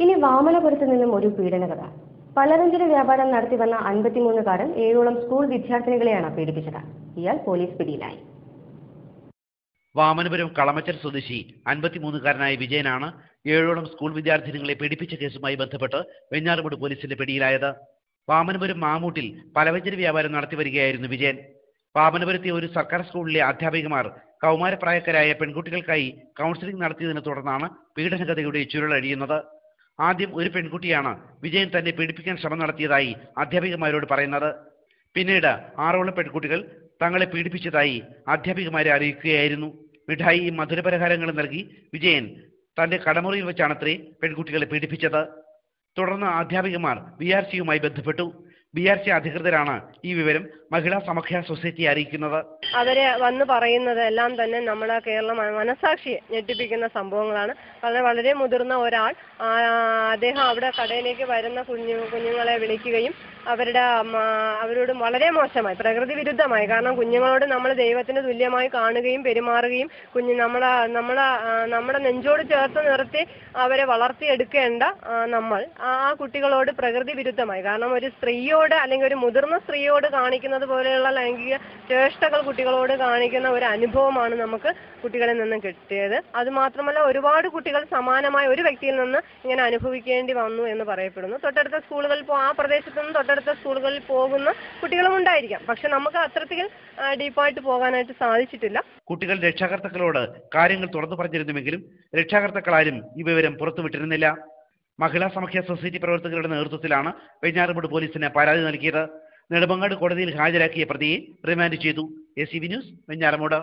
ഇനി വാമനപുരത്ത് നിന്നും ഒരു പീഡനകഥ. പലവ്യഞ്ജന വ്യാപാരം നടത്തിവന്ന 53കാരൻ 7ഓളം സ്കൂൾ വിദ്യാർത്ഥിനികളെയാണ് പീഡിപ്പിച്ചത്. ഇയാൾ പോലീസ് പിടിയിലായി. വാമനപുരം കളമച്ചൽ സ്വദേശി 53കാരനായ വിജയനാണ് 7ഓളം സ്കൂൾ വിദ്യാർത്ഥിനികളെ പീഡിപ്പിച്ച കേസുമായി ബന്ധപ്പെട്ട് വെഞ്ഞാറമൂട് പോലീസിന്റെ പിടിയിലായത്. വാമനപുരം മാമൂട്ടിൽ പലവ്യഞ്ജന വ്യാപാരം നടത്തിവരികയായിരുന്നു വിജയൻ. വാമനപുരത്തെ ഒരു സർക്കാർ സ്കൂളിലെ അധ്യാപികമാർ കൗമാരപ്രായക്കാരായ പെൺകുട്ടികൾക്കായി കൗൺസിലിംഗ് നടത്തിയതിനെ തുടർന്നാണ് പീഡനകഥയുടെ ചുരുളഴിയുന്നത്. ആദ്യം ഒരു പെൺകുട്ടിയാണ് വിജയൻ തന്നെ പീഡിപ്പിക്കാൻ ശ്രമം നടത്തിയതായി അധ്യാപികമാരോട് പറയുന്നത്. പിന്നീട് 6ഓളം പെൺകുട്ടികൾ തങ്ങളെ പീഡിപ്പിച്ചതായി അധ്യാപികമാരെ അറിയിക്കുകയായിരുന്നു. മിഠായിയും മധുരപലഹാരങ്ങളും നൽകി വിജയൻ തന്റെ കടമുറിയിൽ വെച്ചാണത്രേ പെൺകുട്ടികളെ പീഡിപ്പിച്ചത്. തുടർന്ന് അധ്യാപികമാർ BRCയുമായി ബന്ധപ്പെട്ടു. BRC അധികൃതരാണ് ഈ വിവരം മഹിളാ സമഖ്യ സൊസൈറ്റിയെ അറിയിക്കുന്നത്. അവര് വന്ന് പറയുന്നത് എല്ലാം തന്നെ നമ്മുടെ കേരള മനസാക്ഷിയെ ഞെട്ടിപ്പിക്കുന്ന സംഭവങ്ങളാണ്. വളരെ മുതിർന്ന ഒരാൾ അദ്ദേഹം അവിടെ കടയിലേക്ക് വരുന്ന കുഞ്ഞുങ്ങളെ വിളിക്കുകയും അവരോട് വളരെ മോശമായി, പ്രകൃതി വിരുദ്ധമായി, കാരണം കുഞ്ഞുങ്ങളോട് നമ്മൾ ദൈവത്തിന് തുല്യമായി കാണുകയും പെരുമാറുകയും നമ്മുടെ നെഞ്ചോട് ചേർത്ത് നിർത്തി അവരെ വളർത്തിയെടുക്കേണ്ട നമ്മൾ ആ കുട്ടികളോട് പ്രകൃതി വിരുദ്ധമായി, കാരണം ഒരു സ്ത്രീയോട് അല്ലെങ്കിൽ ഒരു മുതിർന്ന സ്ത്രീയോട് കാണിക്കുന്നത് പോലെയുള്ള ലൈംഗിക ചേഷ്ടകൾ കുട്ടികളോട് കാണിക്കുന്ന ഒരു അനുഭവമാണ് നമുക്ക് കുട്ടികളിൽ നിന്നും കിട്ടിയത്. അതുമാത്രമല്ല, ഒരുപാട് കുട്ടികൾ സമാനമായ ഒരു വ്യക്തിയിൽ നിന്ന് ഇങ്ങനെ അനുഭവിക്കേണ്ടി വന്നു എന്ന് പറയപ്പെടുന്നു. തൊട്ടടുത്ത സ്കൂളുകളിൽ ആ പ്രദേശത്ത് നിന്ന് തൊട്ടടുത്ത സ്കൂളുകളിൽ പോകുന്ന കുട്ടികളും ഉണ്ടായിരിക്കാം. പക്ഷെ നമുക്ക് അത്തരത്തിൽ ഡീപ്പായിട്ട് പോകാനായിട്ട് സാധിച്ചിട്ടില്ല. കുട്ടികൾ രക്ഷാകർത്താക്കളോട് കാര്യങ്ങൾ തുറന്നു പറഞ്ഞിരുന്നുവെങ്കിലും രക്ഷാകർത്താക്കളാരും ഈ വിവരം പുറത്തുവിട്ടിരുന്നില്ല. മഹിളാ സമഖ്യ സൊസൈറ്റി പ്രവർത്തകരുടെ നേതൃത്വത്തിലാണ് വെഞ്ഞാറമൂട് പോലീസിന് പരാതി നൽകിയത്. നെടുമങ്ങാട് കോടതിയിൽ ഹാജരാക്കിയ പ്രതിയെ റിമാൻഡ് ചെയ്തു. ACV news, Venjaramoodu.